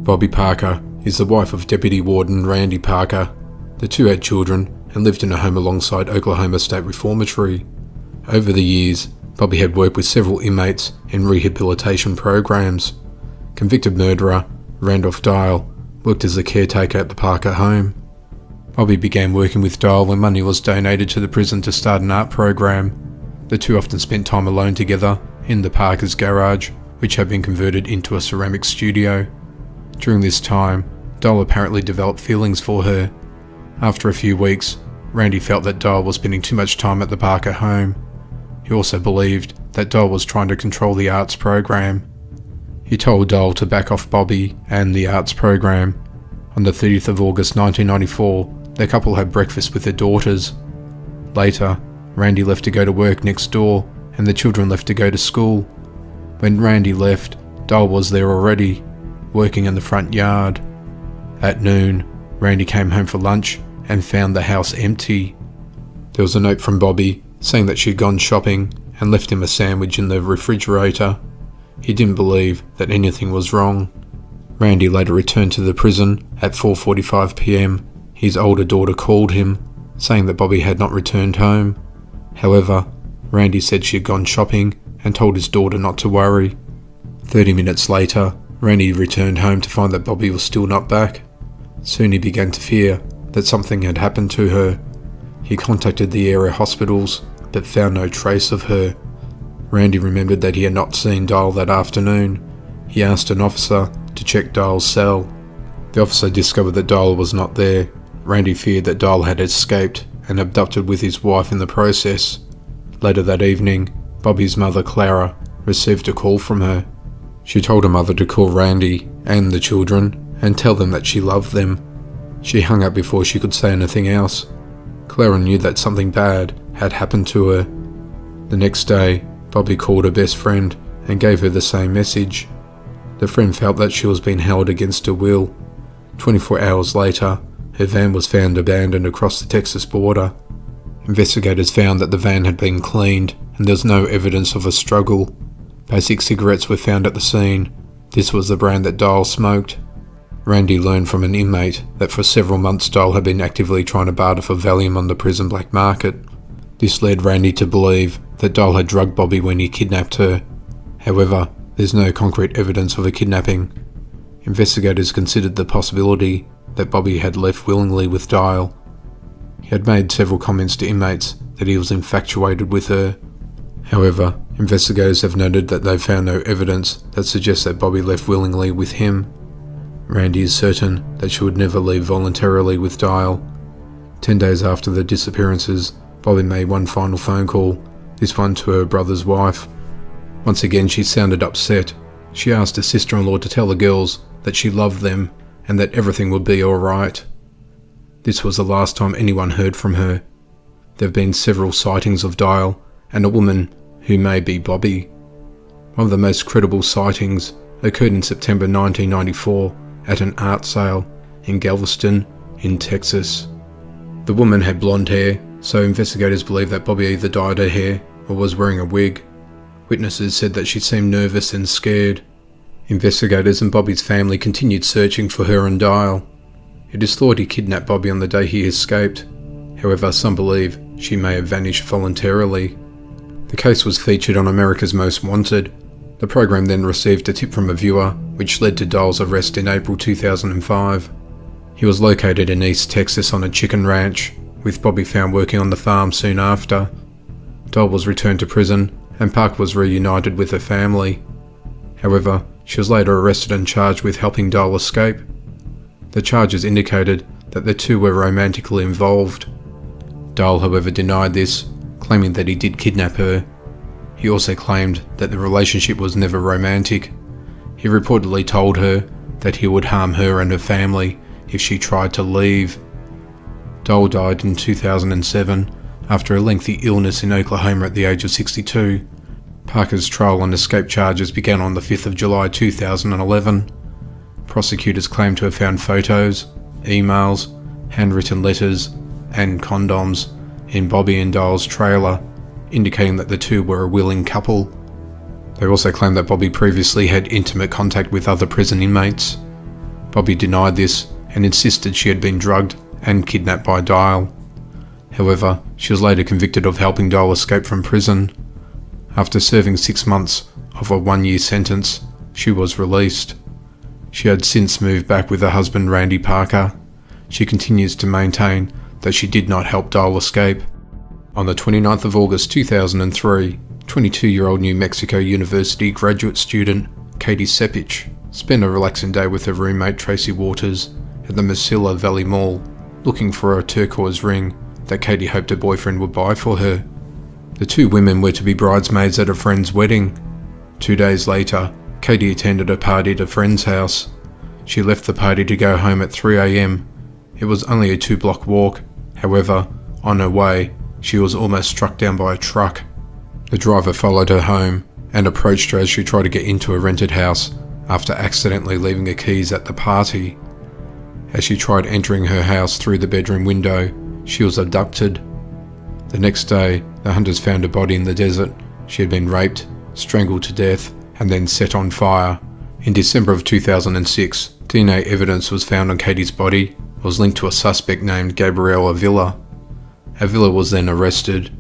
Bobby Parker is the wife of Deputy Warden Randy Parker. The two had children and lived in a home alongside Oklahoma State Reformatory. Over the years, Bobby had worked with several inmates in rehabilitation programs. Convicted murderer Randolph Dial worked as a caretaker at the Parker home. Bobby began working with Dial when money was donated to the prison to start an art program. The two often spent time alone together in the Parker's garage, which had been converted into a ceramic studio. During this time, Dial apparently developed feelings for her. After a few weeks, Randy felt that Dial was spending too much time at the Parker home. He also believed that Dial was trying to control the arts program. He told Dial to back off Bobby and the arts program. On the 30th of August 1994, the couple had breakfast with their daughters. Later, Randy left to go to work next door, and the children left to go to school. When Randy left, Dial was there already, working in the front yard. At noon, Randy came home for lunch and found the house empty. There was a note from Bobby saying that she had gone shopping and left him a sandwich in the refrigerator. He didn't believe that anything was wrong. Randy later returned to the prison at 4:45 p.m. His older daughter called him, saying that Bobby had not returned home. However, Randy said she had gone shopping and told his daughter not to worry. 30 minutes later, Randy returned home to find that Bobby was still not back. Soon he began to fear that something had happened to her. He contacted the area hospitals, but found no trace of her. Randy remembered that he had not seen Dial that afternoon. He asked an officer to check Dial's cell. The officer discovered that Dial was not there. Randy feared that Dial had escaped and abducted with his wife in the process. Later that evening, Bobby's mother, Clara, received a call from her. She told her mother to call Randy and the children and tell them that she loved them. She hung up before she could say anything else. Clara knew that something bad had happened to her. The next day, Bobby called her best friend and gave her the same message. The friend felt that she was being held against her will. 24 hours later, her van was found abandoned across the Texas border. Investigators found that the van had been cleaned and there was no evidence of a struggle. Basic cigarettes were found at the scene. This was the brand that Dial smoked. Randy learned from an inmate that for several months Dial had been actively trying to barter for Valium on the prison black market. This led Randy to believe that Dial had drugged Bobby when he kidnapped her. However, there's no concrete evidence of a kidnapping. Investigators considered the possibility that Bobby had left willingly with Dial. He had made several comments to inmates that he was infatuated with her. However, investigators have noted that they found no evidence that suggests that Bobby left willingly with him. Randy is certain that she would never leave voluntarily with Dial. 10 days after the disappearances, Bobby made one final phone call, this one to her brother's wife. Once again, she sounded upset. She asked her sister-in-law to tell the girls that she loved them and that everything would be alright. This was the last time anyone heard from her. There have been several sightings of Dial and a woman who may be Bobby. One of the most credible sightings occurred in September 1994 at an art sale in Galveston, in Texas. The woman had blonde hair, so investigators believe that Bobby either dyed her hair or was wearing a wig. Witnesses said that she seemed nervous and scared. Investigators and Bobby's family continued searching for her and Dial. It is thought he kidnapped Bobby on the day he escaped. However, some believe she may have vanished voluntarily. The case was featured on America's Most Wanted. The program then received a tip from a viewer, which led to Dial's arrest in April 2005. He was located in East Texas on a chicken ranch, with Bobby found working on the farm soon after. Dial was returned to prison, and Park was reunited with her family. However, she was later arrested and charged with helping Dial escape. The charges indicated that the two were romantically involved. Dial, however, denied this, claiming that he did kidnap her. He also claimed that the relationship was never romantic. He reportedly told her that he would harm her and her family if she tried to leave. Dial died in 2007 after a lengthy illness in Oklahoma at the age of 62. Parker's trial on escape charges began on the 5th of July 2011. Prosecutors claimed to have found photos, emails, handwritten letters, and condoms in Bobby and Dial's trailer, indicating that the two were a willing couple. They also claimed that Bobby previously had intimate contact with other prison inmates. Bobby denied this and insisted she had been drugged and kidnapped by Dial. However, she was later convicted of helping Dial escape from prison. After serving 6 months of a 1-year sentence, she was released. She had since moved back with her husband Randy Parker. She continues to maintain that she did not help Dial escape. On the 29th of August 2003, 22-year-old New Mexico University graduate student Katie Sepich spent a relaxing day with her roommate Tracy Waters at the Mesilla Valley Mall, looking for a turquoise ring that Katie hoped her boyfriend would buy for her. The two women were to be bridesmaids at a friend's wedding. 2 days later, Katie attended a party at a friend's house. She left the party to go home at 3 a.m. It was only a 2-block walk. However, on her way, she was almost struck down by a truck. The driver followed her home and approached her as she tried to get into a rented house after accidentally leaving her keys at the party. As she tried entering her house through the bedroom window, she was abducted. The next day, the hunters found her body in the desert. She had been raped, strangled to death, and then set on fire. In December of 2006, DNA evidence was found on Katie's body. It was linked to a suspect named Gabriel Avila. Avila was then arrested.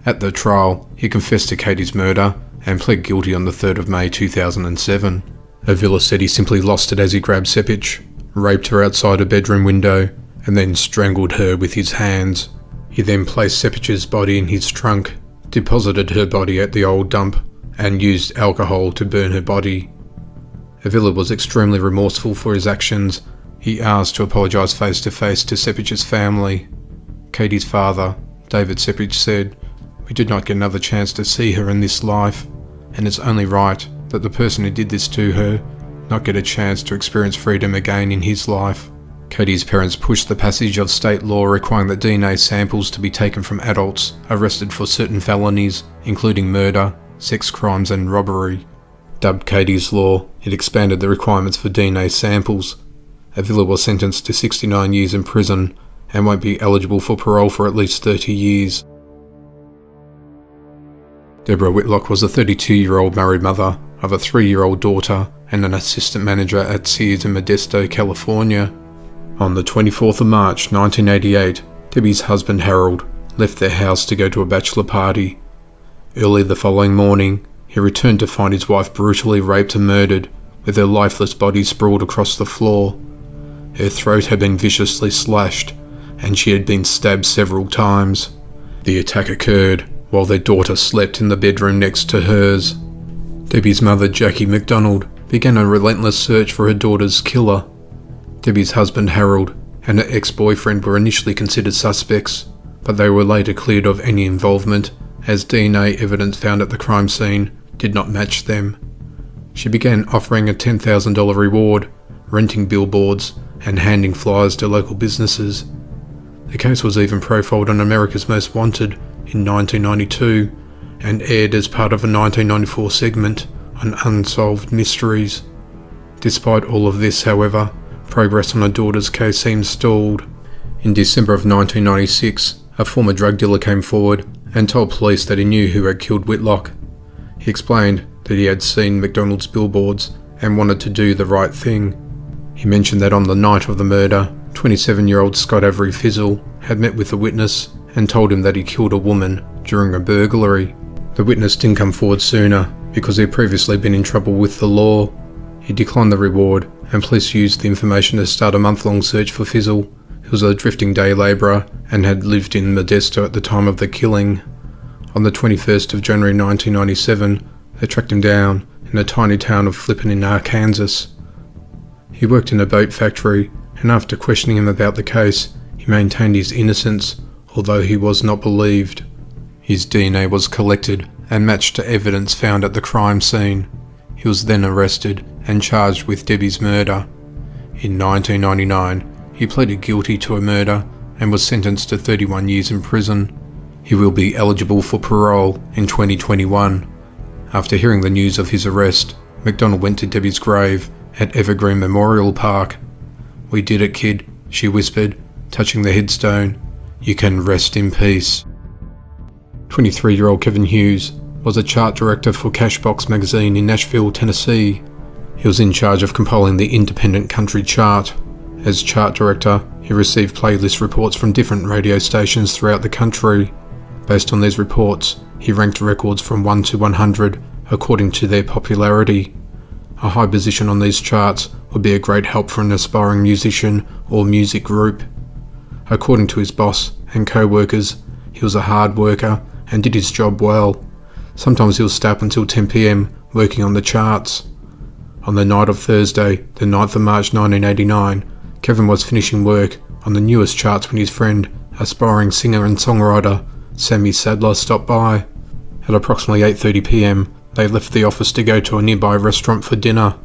At the trial, he confessed to Katie's murder and pled guilty on the 3rd of May 2007. Avila said he simply lost it as he grabbed Sepich, raped her outside a bedroom window, and then strangled her with his hands. He then placed Sepich's body in his trunk, deposited her body at the old dump, and used alcohol to burn her body. Avila was extremely remorseful for his actions. He asked to apologise face-to-face to Sepich's family. Katie's father, David Sepich, said, "We did not get another chance to see her in this life, and it's only right that the person who did this to her not get a chance to experience freedom again in his life." Katie's parents pushed the passage of state law requiring that DNA samples to be taken from adults arrested for certain felonies, including murder, sex crimes and robbery. Dubbed Katie's Law, it expanded the requirements for DNA samples. Avila was sentenced to 69 years in prison and won't be eligible for parole for at least 30 years. Deborah Whitlock was a 32-year-old married mother of a 3-year-old daughter and an assistant manager at Sears in Modesto, California. On the 24th of March 1988, Debbie's husband Harold left their house to go to a bachelor party. Early the following morning, he returned to find his wife brutally raped and murdered, with her lifeless body sprawled across the floor. Her throat had been viciously slashed, and she had been stabbed several times. The attack occurred while their daughter slept in the bedroom next to hers. Debbie's mother, Jackie McDonald, began a relentless search for her daughter's killer. Debbie's husband, Harold, and her ex-boyfriend were initially considered suspects, but they were later cleared of any involvement, as DNA evidence found at the crime scene did not match them. She began offering a $10,000 reward, renting billboards, and handing flyers to local businesses. The case was even profiled on America's Most Wanted in 1992 and aired as part of a 1994 segment on Unsolved Mysteries. Despite all of this, however, progress on her daughter's case seemed stalled. In December of 1996, a former drug dealer came forward and told police that he knew who had killed Whitlock. He explained that he had seen McDonald's billboards and wanted to do the right thing. He mentioned that on the night of the murder, 27-year-old Scott Avery Fizzle had met with the witness and told him that he killed a woman during a burglary. The witness didn't come forward sooner because he had previously been in trouble with the law. He declined the reward, and police used the information to start a month-long search for Fizzle, who was a drifting day labourer and had lived in Modesto at the time of the killing. On the 21st of January 1997, they tracked him down in the tiny town of Flippin in Arkansas. He worked in a boat factory, and after questioning him about the case, he maintained his innocence, although he was not believed. His DNA was collected and matched to evidence found at the crime scene. He was then arrested and charged with Debbie's murder. In 1999, he pleaded guilty to a murder and was sentenced to 31 years in prison. He will be eligible for parole in 2021. After hearing the news of his arrest, McDonald went to Debbie's grave at Evergreen Memorial Park. "We did it, kid," she whispered, touching the headstone. "You can rest in peace." 23-year-old Kevin Hughes was a chart director for Cashbox magazine in Nashville, Tennessee. He was in charge of compiling the Independent Country Chart. As chart director, he received playlist reports from different radio stations throughout the country. Based on these reports, he ranked records from 1 to 100 according to their popularity. A high position on these charts would be a great help for an aspiring musician or music group. According to his boss and co-workers, he was a hard worker and did his job well. Sometimes he would stay up until 10 p.m. working on the charts. On the night of Thursday, the 9th of March 1989, Kevin was finishing work on the newest charts when his friend, aspiring singer and songwriter Sammy Sadler, stopped by. At approximately 8:30 p.m, they left the office to go to a nearby restaurant for dinner.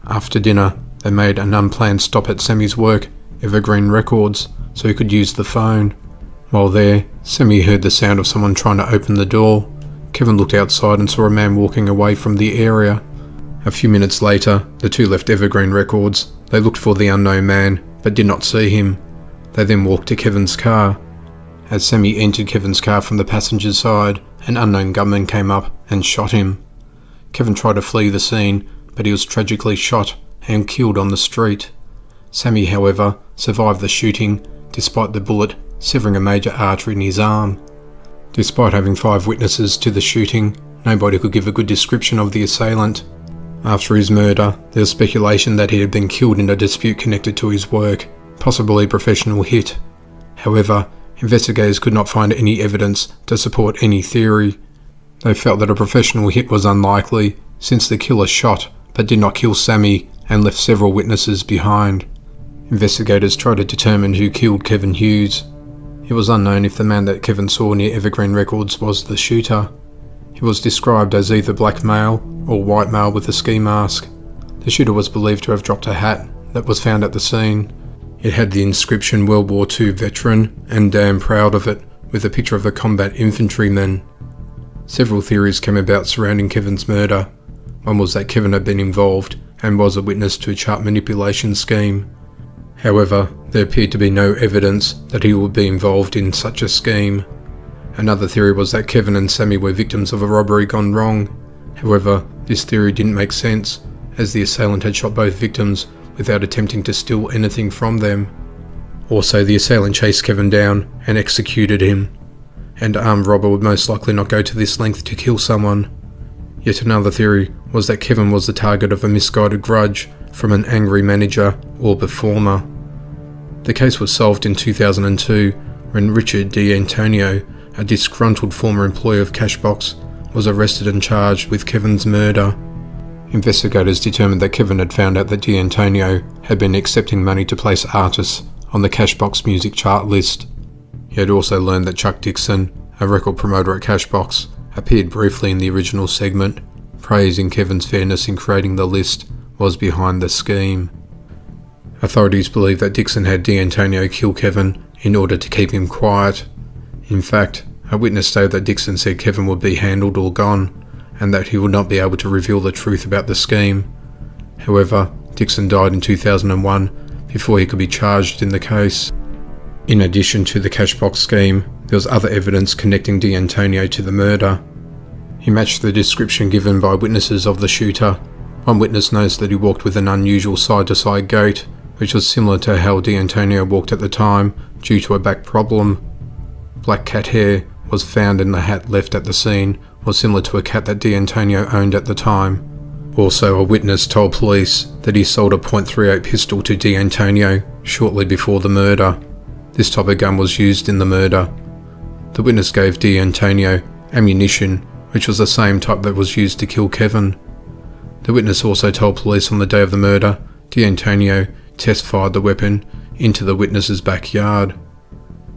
After dinner, they made an unplanned stop at Sammy's work, Evergreen Records, so he could use the phone. While there, Sammy heard the sound of someone trying to open the door. Kevin looked outside and saw a man walking away from the area. A few minutes later, the two left Evergreen Records. They looked for the unknown man, but did not see him. They then walked to Kevin's car. As Sammy entered Kevin's car from the passenger's side, an unknown gunman came up and shot him. Kevin tried to flee the scene, but he was tragically shot and killed on the street. Sammy, however, survived the shooting, despite the bullet severing a major artery in his arm. Despite having 5 witnesses to the shooting, nobody could give a good description of the assailant. After his murder, there was speculation that he had been killed in a dispute connected to his work, possibly a professional hit. However, investigators could not find any evidence to support any theory. They felt that a professional hit was unlikely, since the killer shot but did not kill Sammy and left several witnesses behind. Investigators tried to determine who killed Kevin Hughes. It was unknown if the man that Kevin saw near Evergreen Records was the shooter. He was described as either black male or white male with a ski mask. The shooter was believed to have dropped a hat that was found at the scene. It had the inscription World War II veteran and damn proud of it, with a picture of a combat infantryman. Several theories came about surrounding Kevin's murder. One was that Kevin had been involved and was a witness to a chart manipulation scheme. However, there appeared to be no evidence that he would be involved in such a scheme. Another theory was that Kevin and Sammy were victims of a robbery gone wrong. However, this theory didn't make sense, as the assailant had shot both victims without attempting to steal anything from them. Also, the assailant chased Kevin down and executed him. An armed robber would most likely not go to this length to kill someone. Yet another theory was that Kevin was the target of a misguided grudge from an angry manager or performer. The case was solved in 2002 when Richard D'Antonio, a disgruntled former employee of Cashbox, was arrested and charged with Kevin's murder. Investigators determined that Kevin had found out that D'Antonio had been accepting money to place artists on the Cashbox music chart list. He had also learned that Chuck Dixon, a record promoter at Cashbox, appeared briefly in the original segment, praising Kevin's fairness in creating the list was behind the scheme. Authorities believe that Dixon had D'Antonio kill Kevin in order to keep him quiet. In fact, a witness stated that Dixon said Kevin would be handled or gone, and that he would not be able to reveal the truth about the scheme. However, Dixon died in 2001 before he could be charged in the case. In addition to the Cashbox scheme, there was other evidence connecting D'Antonio to the murder. He matched the description given by witnesses of the shooter. One witness notes that he walked with an unusual side-to-side gait, which was similar to how D'Antonio walked at the time due to a back problem. Black cat hair was found in the hat left at the scene, was similar to a cat that D'Antonio owned at the time. Also, a witness told police that he sold a .38 pistol to D'Antonio shortly before the murder. This type of gun was used in the murder. The witness gave D'Antonio ammunition, which was the same type that was used to kill Kevin. The witness also told police on the day of the murder, D'Antonio test-fired the weapon into the witness's backyard.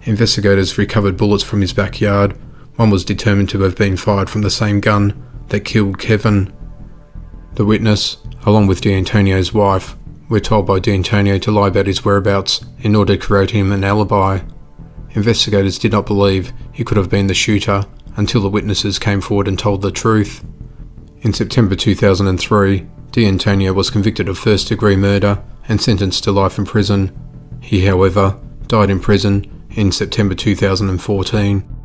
Investigators recovered bullets from his backyard. One was determined to have been fired from the same gun that killed Kevin. The witness, along with D'Antonio's wife, were told by D'Antonio to lie about his whereabouts in order to create him an alibi. Investigators did not believe he could have been the shooter until the witnesses came forward and told the truth. In September 2003, D'Antonio was convicted of first-degree murder and sentenced to life in prison. He, however, died in prison in September 2014.